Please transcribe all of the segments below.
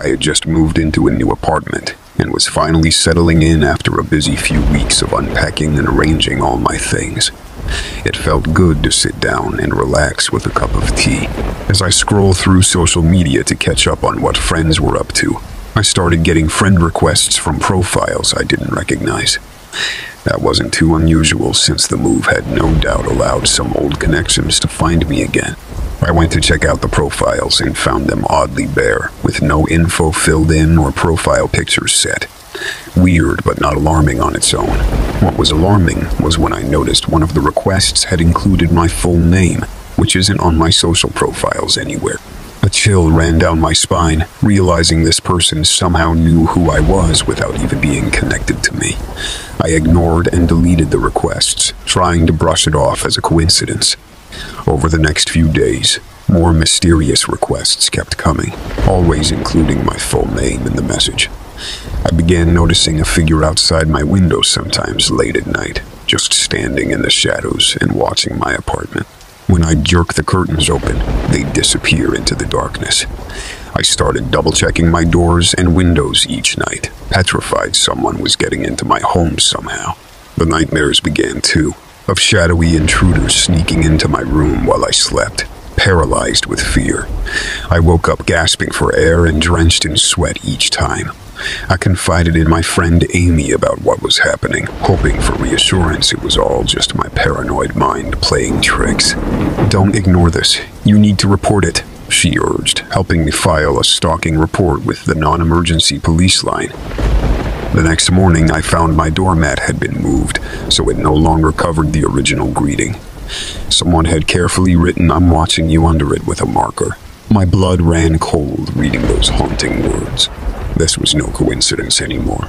I had just moved into a new apartment and was finally settling in after a busy few weeks of unpacking and arranging all my things. It felt good to sit down and relax with a cup of tea. As I scroll through social media to catch up on what friends were up to, I started getting friend requests from profiles I didn't recognize. That wasn't too unusual since the move had no doubt allowed some old connections to find me again. I went to check out the profiles and found them oddly bare, with no info filled in or profile pictures set. Weird, but not alarming on its own. What was alarming was when I noticed one of the requests had included my full name, which isn't on my social profiles anywhere. A chill ran down my spine, realizing this person somehow knew who I was without even being connected to me. I ignored and deleted the requests, trying to brush it off as a coincidence. Over the next few days, more mysterious requests kept coming, always including my full name in the message. I began noticing a figure outside my window sometimes late at night, just standing in the shadows and watching my apartment. When I jerk the curtains open, they disappear into the darkness. I started double-checking my doors and windows each night, petrified someone was getting into my home somehow. The nightmares began too, of shadowy intruders sneaking into my room while I slept, paralyzed with fear. I woke up gasping for air and drenched in sweat each time. I confided in my friend Amy about what was happening, hoping for reassurance it was all just my paranoid mind playing tricks. "Don't ignore this. You need to report it," she urged, helping me file a stalking report with the non-emergency police line. The next morning, I found my doormat had been moved, so it no longer covered the original greeting. Someone had carefully written "I'm watching you" under it with a marker. My blood ran cold reading those haunting words. This was no coincidence anymore.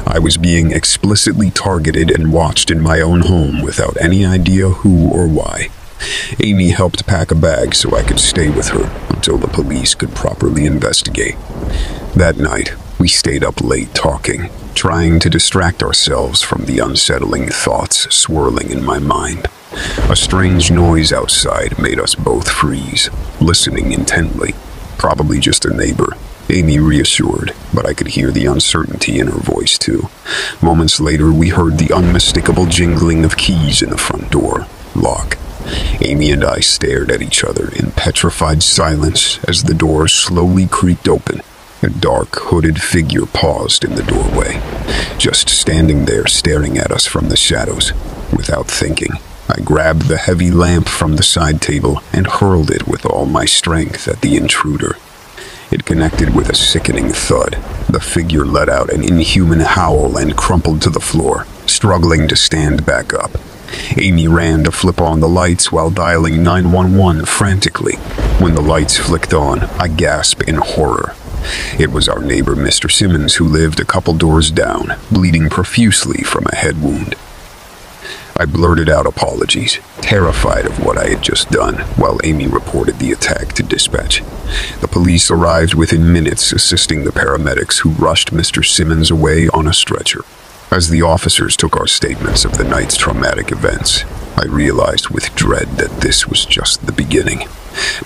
I was being explicitly targeted and watched in my own home without any idea who or why. Amy helped pack a bag so I could stay with her until the police could properly investigate. That night, we stayed up late talking, trying to distract ourselves from the unsettling thoughts swirling in my mind. A strange noise outside made us both freeze, listening intently. Probably just a neighbor, Amy reassured, but I could hear the uncertainty in her voice too. Moments later, we heard the unmistakable jingling of keys in the front door lock. Amy and I stared at each other in petrified silence as the door slowly creaked open. A dark, hooded figure paused in the doorway, just standing there staring at us from the shadows. Without thinking, I grabbed the heavy lamp from the side table and hurled it with all my strength at the intruder. It connected with a sickening thud. The figure let out an inhuman howl and crumpled to the floor, struggling to stand back up. Amy ran to flip on the lights while dialing 911 frantically. When the lights flicked on, I gasped in horror. It was our neighbor, Mr. Simmons, who lived a couple doors down, bleeding profusely from a head wound. I blurted out apologies, terrified of what I had just done, while Amy reported the attack to dispatch. The police arrived within minutes, assisting the paramedics who rushed Mr. Simmons away on a stretcher. As the officers took our statements of the night's traumatic events, I realized with dread that this was just the beginning.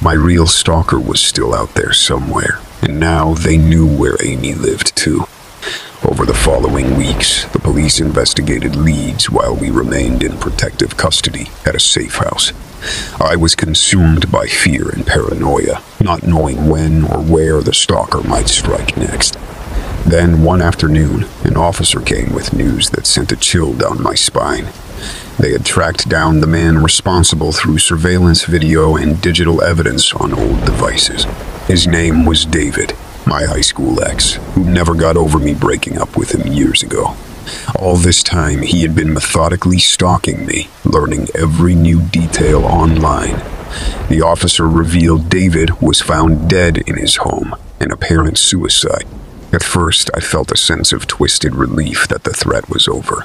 My real stalker was still out there somewhere, and now they knew where Amy lived too. Over the following weeks, the police investigated leads while we remained in protective custody at a safe house. I was consumed by fear and paranoia, not knowing when or where the stalker might strike next. Then, one afternoon, an officer came with news that sent a chill down my spine. They had tracked down the man responsible through surveillance video and digital evidence on old devices. His name was David, my high school ex, who never got over me breaking up with him years ago. All this time, he had been methodically stalking me, learning every new detail online. The officer revealed David was found dead in his home, an apparent suicide. At first, I felt a sense of twisted relief that the threat was over.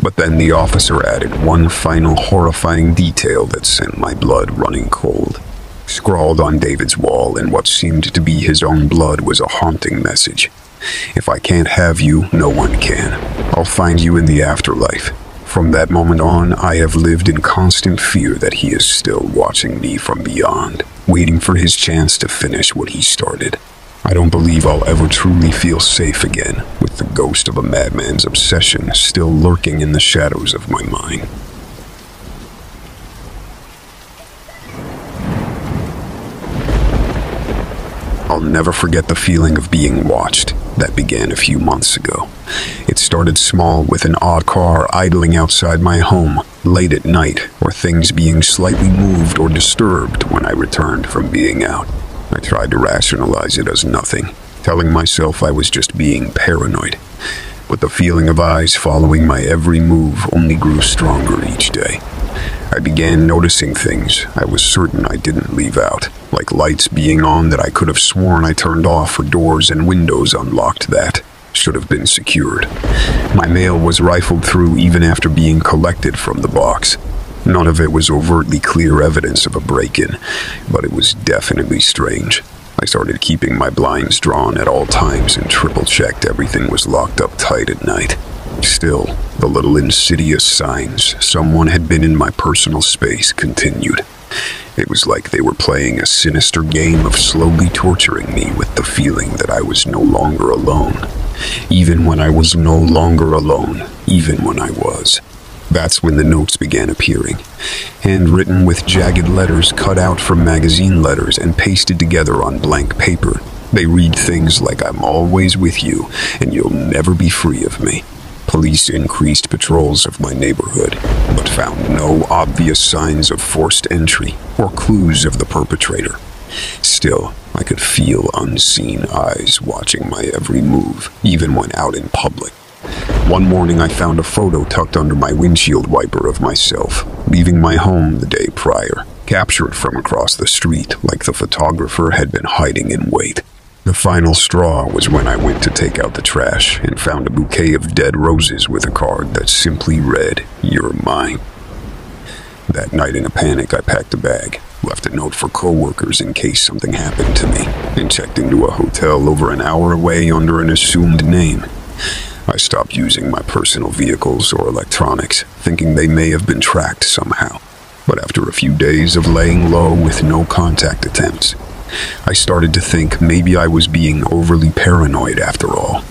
But then the officer added one final horrifying detail that sent my blood running cold. Scrawled on David's wall in what seemed to be his own blood was a haunting message. "If I can't have you, no one can. I'll find you in the afterlife." From that moment on, I have lived in constant fear that he is still watching me from beyond, waiting for his chance to finish what he started. I don't believe I'll ever truly feel safe again, with the ghost of a madman's obsession still lurking in the shadows of my mind. I'll never forget the feeling of being watched that began a few months ago. It started small, with an odd car idling outside my home late at night, or things being slightly moved or disturbed when I returned from being out. I tried to rationalize it as nothing, telling myself I was just being paranoid. But the feeling of eyes following my every move only grew stronger each day. I began noticing things I was certain I didn't leave out, like lights being on that I could have sworn I turned off, or doors and windows unlocked that should have been secured. My mail was rifled through even after being collected from the box. None of it was overtly clear evidence of a break-in, but it was definitely strange. I started keeping my blinds drawn at all times and triple-checked everything was locked up tight at night. Still, the little insidious signs someone had been in my personal space continued. It was like they were playing a sinister game of slowly torturing me with the feeling that I was no longer alone. Even when I was no longer alone, even when I was. That's when the notes began appearing, handwritten with jagged letters cut out from magazine letters and pasted together on blank paper. They read things like, "I'm always with you, and you'll never be free of me." Police increased patrols of my neighborhood, but found no obvious signs of forced entry or clues of the perpetrator. Still, I could feel unseen eyes watching my every move, even when out in public. One morning I found a photo tucked under my windshield wiper of myself, leaving my home the day prior, captured from across the street like the photographer had been hiding in wait. The final straw was when I went to take out the trash and found a bouquet of dead roses with a card that simply read, "You're mine." That night in a panic, I packed a bag, left a note for coworkers in case something happened to me, and checked into a hotel over an hour away under an assumed name. I stopped using my personal vehicles or electronics, thinking they may have been tracked somehow. But after a few days of laying low with no contact attempts, I started to think maybe I was being overly paranoid after all.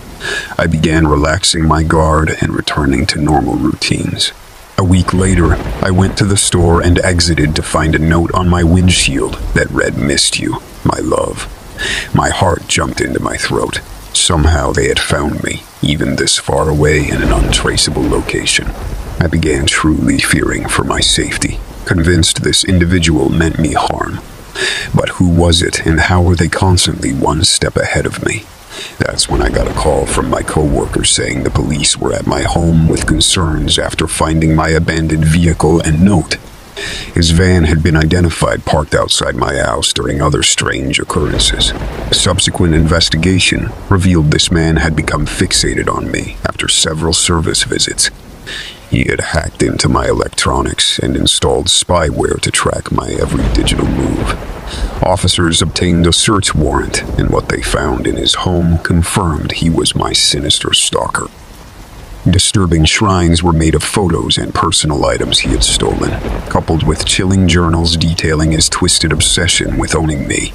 I began relaxing my guard and returning to normal routines. A week later, I went to the store and exited to find a note on my windshield that read, "Missed you, my love." My heart jumped into my throat. Somehow they had found me, even this far away in an untraceable location. I began truly fearing for my safety, convinced this individual meant me harm. But who was it, and how were they constantly one step ahead of me? That's when I got a call from my coworker saying the police were at my home with concerns after finding my abandoned vehicle and note. His van had been identified parked outside my house during other strange occurrences. A subsequent investigation revealed this man had become fixated on me after several service visits. He had hacked into my electronics and installed spyware to track my every digital move. Officers obtained a search warrant, and what they found in his home confirmed he was my sinister stalker. Disturbing shrines were made of photos and personal items he had stolen, coupled with chilling journals detailing his twisted obsession with owning me.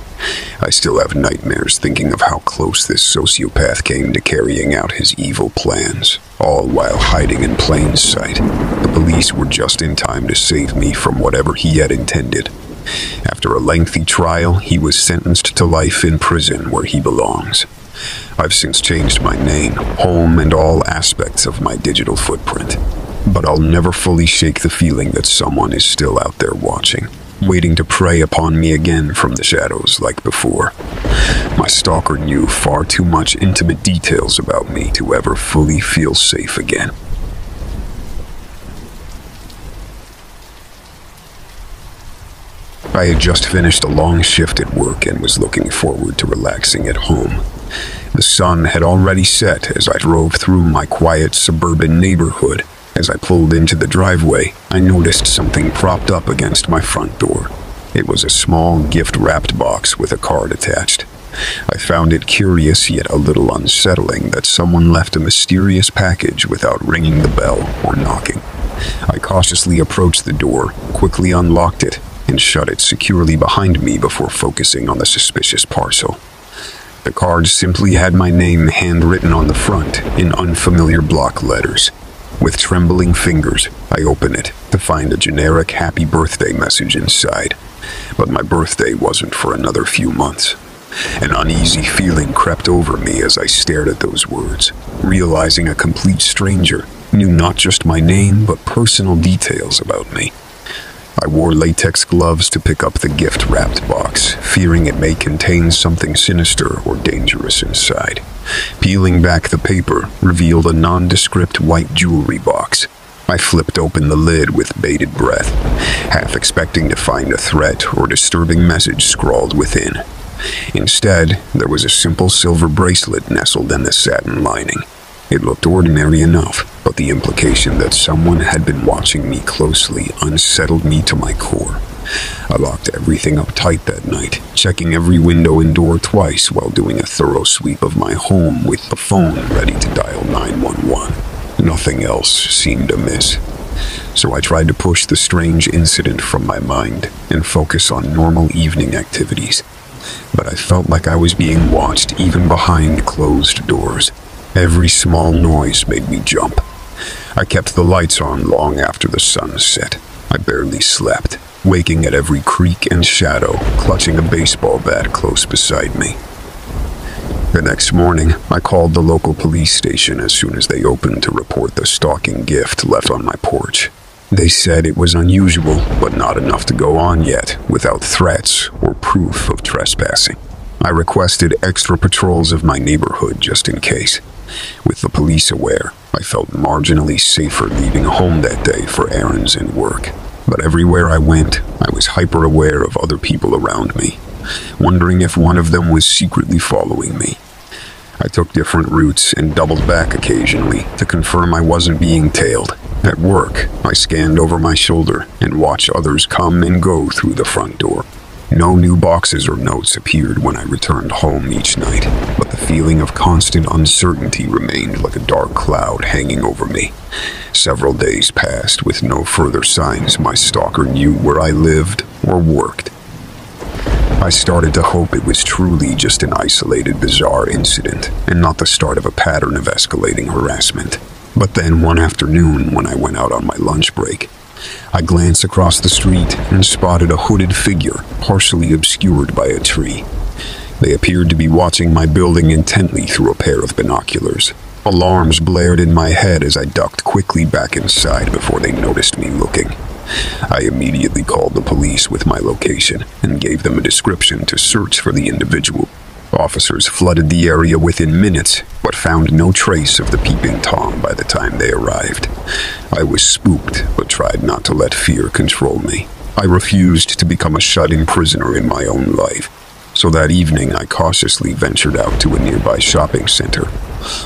I still have nightmares thinking of how close this sociopath came to carrying out his evil plans, all while hiding in plain sight. The police were just in time to save me from whatever he had intended. After a lengthy trial, he was sentenced to life in prison where he belongs. I've since changed my name, home, and all aspects of my digital footprint. But I'll never fully shake the feeling that someone is still out there watching, waiting to prey upon me again from the shadows like before. My stalker knew far too much intimate details about me to ever fully feel safe again. I had just finished a long shift at work and was looking forward to relaxing at home. The sun had already set as I drove through my quiet suburban neighborhood. As I pulled into the driveway, I noticed something propped up against my front door. It was a small gift-wrapped box with a card attached. I found it curious yet a little unsettling that someone left a mysterious package without ringing the bell or knocking. I cautiously approached the door, quickly unlocked it, and shut it securely behind me before focusing on the suspicious parcel. The card simply had my name handwritten on the front in unfamiliar block letters. With trembling fingers, I open it to find a generic happy birthday message inside. But my birthday wasn't for another few months. An uneasy feeling crept over me as I stared at those words, realizing a complete stranger knew not just my name but personal details about me. I wore latex gloves to pick up the gift-wrapped box, fearing it may contain something sinister or dangerous inside. Peeling back the paper revealed a nondescript white jewelry box. I flipped open the lid with bated breath, half expecting to find a threat or disturbing message scrawled within. Instead, there was a simple silver bracelet nestled in the satin lining. It looked ordinary enough, but the implication that someone had been watching me closely unsettled me to my core. I locked everything up tight that night, checking every window and door twice while doing a thorough sweep of my home with the phone ready to dial 911. Nothing else seemed amiss. So I tried to push the strange incident from my mind and focus on normal evening activities. But I felt like I was being watched even behind closed doors. Every small noise made me jump. I kept the lights on long after the sun set. I barely slept, waking at every creak and shadow, clutching a baseball bat close beside me. The next morning, I called the local police station as soon as they opened to report the stalking gift left on my porch. They said it was unusual, but not enough to go on yet, without threats or proof of trespassing. I requested extra patrols of my neighborhood just in case. With the police aware, I felt marginally safer leaving home that day for errands and work. But everywhere I went, I was hyper-aware of other people around me, wondering if one of them was secretly following me. I took different routes and doubled back occasionally to confirm I wasn't being tailed. At work, I scanned over my shoulder and watched others come and go through the front door. No new boxes or notes appeared when I returned home each night, but the feeling of constant uncertainty remained like a dark cloud hanging over me. Several days passed with no further signs my stalker knew where I lived or worked. I started to hope it was truly just an isolated, bizarre incident, and not the start of a pattern of escalating harassment. But then one afternoon, when I went out on my lunch break, I glanced across the street and spotted a hooded figure partially obscured by a tree. They appeared to be watching my building intently through a pair of binoculars. Alarms blared in my head as I ducked quickly back inside before they noticed me looking. I immediately called the police with my location and gave them a description to search for the individual. Officers flooded the area within minutes, but found no trace of the peeping Tom by the time they arrived. I was spooked, but tried not to let fear control me. I refused to become a shut-in prisoner in my own life. So that evening, I cautiously ventured out to a nearby shopping center,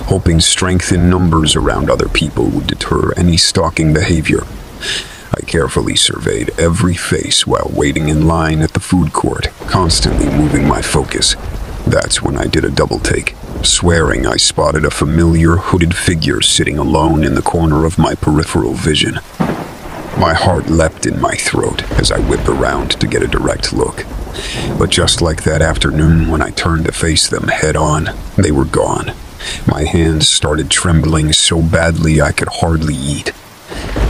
hoping strength in numbers around other people would deter any stalking behavior. I carefully surveyed every face while waiting in line at the food court, constantly moving my focus. That's when I did a double take, swearing I spotted a familiar hooded figure sitting alone in the corner of my peripheral vision. My heart leapt in my throat as I whipped around to get a direct look. But just like that afternoon when I turned to face them head on, they were gone. My hands started trembling so badly I could hardly eat.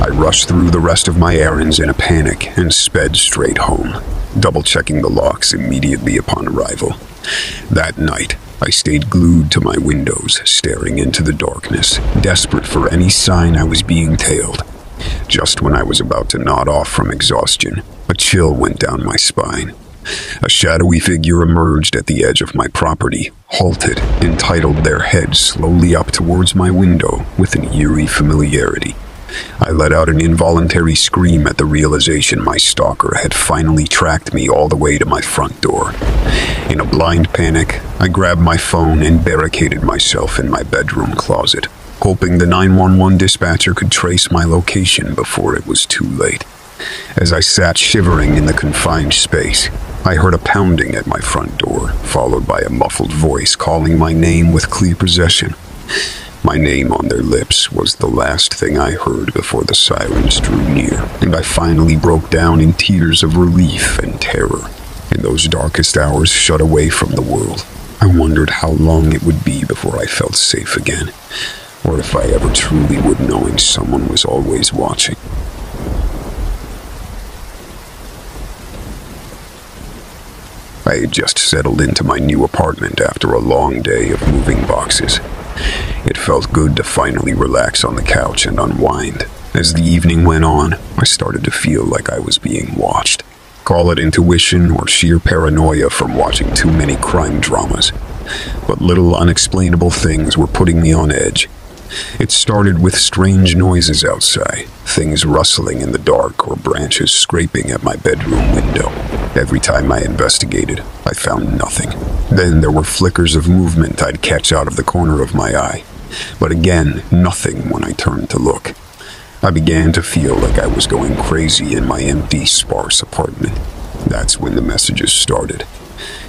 I rushed through the rest of my errands in a panic and sped straight home, double-checking the locks immediately upon arrival. That night, I stayed glued to my windows, staring into the darkness, desperate for any sign I was being tailed. Just when I was about to nod off from exhaustion, a chill went down my spine. A shadowy figure emerged at the edge of my property, halted, and tilted their head slowly up towards my window with an eerie familiarity. I let out an involuntary scream at the realization my stalker had finally tracked me all the way to my front door. In a blind panic, I grabbed my phone and barricaded myself in my bedroom closet, hoping the 911 dispatcher could trace my location before it was too late. As I sat shivering in the confined space, I heard a pounding at my front door, followed by a muffled voice calling my name with clear possession. My name on their lips was the last thing I heard before the sirens drew near, and I finally broke down in tears of relief and terror. In those darkest hours shut away from the world, I wondered how long it would be before I felt safe again, or if I ever truly would, knowing someone was always watching. I had just settled into my new apartment after a long day of moving boxes. It felt good to finally relax on the couch and unwind. As the evening went on, I started to feel like I was being watched. Call it intuition or sheer paranoia from watching too many crime dramas. But little unexplainable things were putting me on edge. It started with strange noises outside, things rustling in the dark or branches scraping at my bedroom window. Every time I investigated, I found nothing. Then there were flickers of movement I'd catch out of the corner of my eye. But again, nothing when I turned to look. I began to feel like I was going crazy in my empty, sparse apartment. That's when the messages started.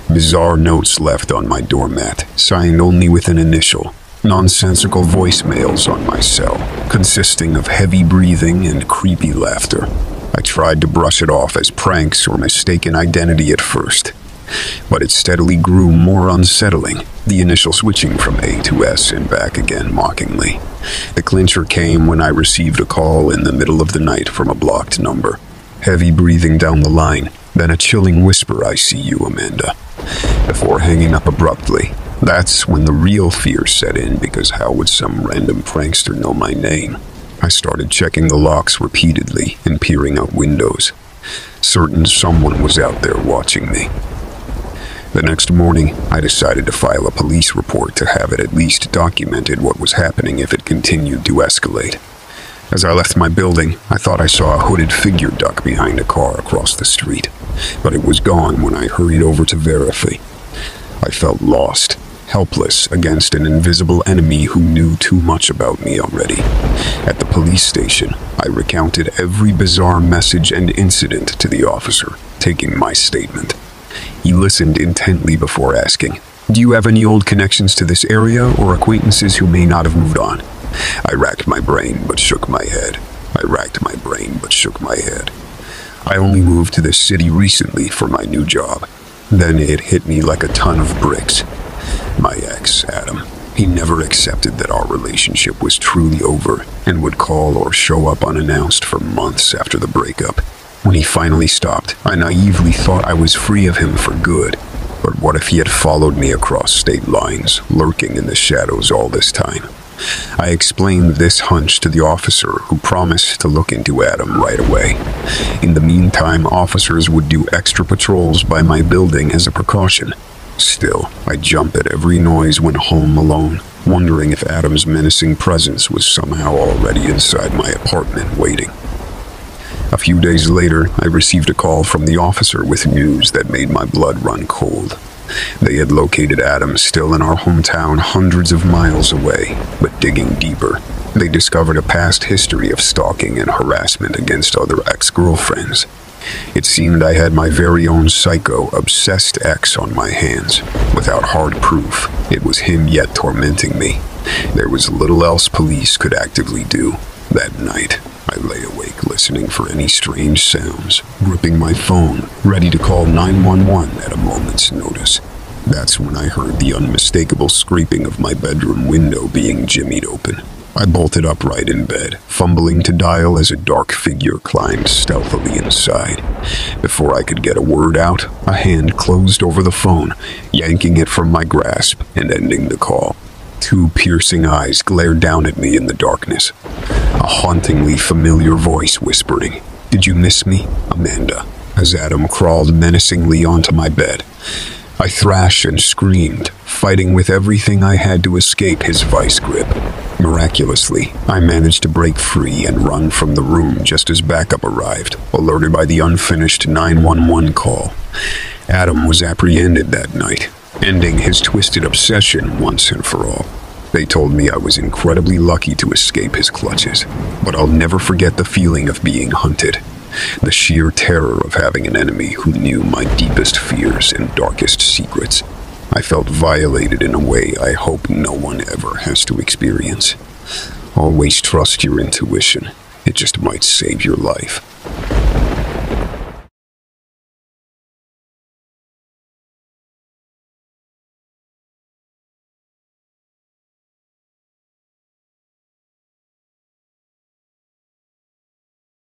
Bizarre notes left on my doormat, signed only with an initial. Nonsensical voicemails on my cell, consisting of heavy breathing and creepy laughter. I tried to brush it off as pranks or mistaken identity at first, but it steadily grew more unsettling, the initial switching from A to S and back again mockingly. The clincher came when I received a call in the middle of the night from a blocked number. Heavy breathing down the line, then a chilling whisper, "I see you, Amanda," before hanging up abruptly. That's when the real fear set in, because how would some random prankster know my name? I started checking the locks repeatedly and peering out windows, certain someone was out there watching me. The next morning, I decided to file a police report to have it at least documented what was happening if it continued to escalate. As I left my building, I thought I saw a hooded figure duck behind a car across the street, but it was gone when I hurried over to verify. I felt lost, helpless against an invisible enemy who knew too much about me already. At the police station, I recounted every bizarre message and incident to the officer, taking my statement. He listened intently before asking, "Do you have any old connections to this area or acquaintances who may not have moved on?" I racked my brain but shook my head. I only moved to this city recently for my new job. Then it hit me like a ton of bricks. My ex, Adam, he never accepted that our relationship was truly over and would call or show up unannounced for months after the breakup. When he finally stopped, I naively thought I was free of him for good. But what if he had followed me across state lines, lurking in the shadows all this time? I explained this hunch to the officer, who promised to look into Adam right away. In the meantime, officers would do extra patrols by my building as a precaution. Still, I jump at every noise when home alone, wondering if Adam's menacing presence was somehow already inside my apartment waiting. A few days later, I received a call from the officer with news that made my blood run cold. They had located Adam still in our hometown, hundreds of miles away, but digging deeper, they discovered a past history of stalking and harassment against other ex-girlfriends. It seemed I had my very own psycho, obsessed ex on my hands. Without hard proof, it was him yet tormenting me. There was little else police could actively do. That night, I lay awake listening for any strange sounds, gripping my phone, ready to call 911 at a moment's notice. That's when I heard the unmistakable scraping of my bedroom window being jimmied open. I bolted upright in bed, fumbling to dial as a dark figure climbed stealthily inside. Before I could get a word out, a hand closed over the phone, yanking it from my grasp and ending the call. Two piercing eyes glared down at me in the darkness. A hauntingly familiar voice whispering, "Did you miss me, Amanda?" as Adam crawled menacingly onto my bed. I thrashed and screamed, fighting with everything I had to escape his vice grip. Miraculously, I managed to break free and run from the room just as backup arrived, alerted by the unfinished 911 call. Adam was apprehended that night, ending his twisted obsession once and for all. They told me I was incredibly lucky to escape his clutches, but I'll never forget the feeling of being hunted. The sheer terror of having an enemy who knew my deepest fears and darkest secrets. I felt violated in a way I hope no one ever has to experience. Always trust your intuition. It just might save your life.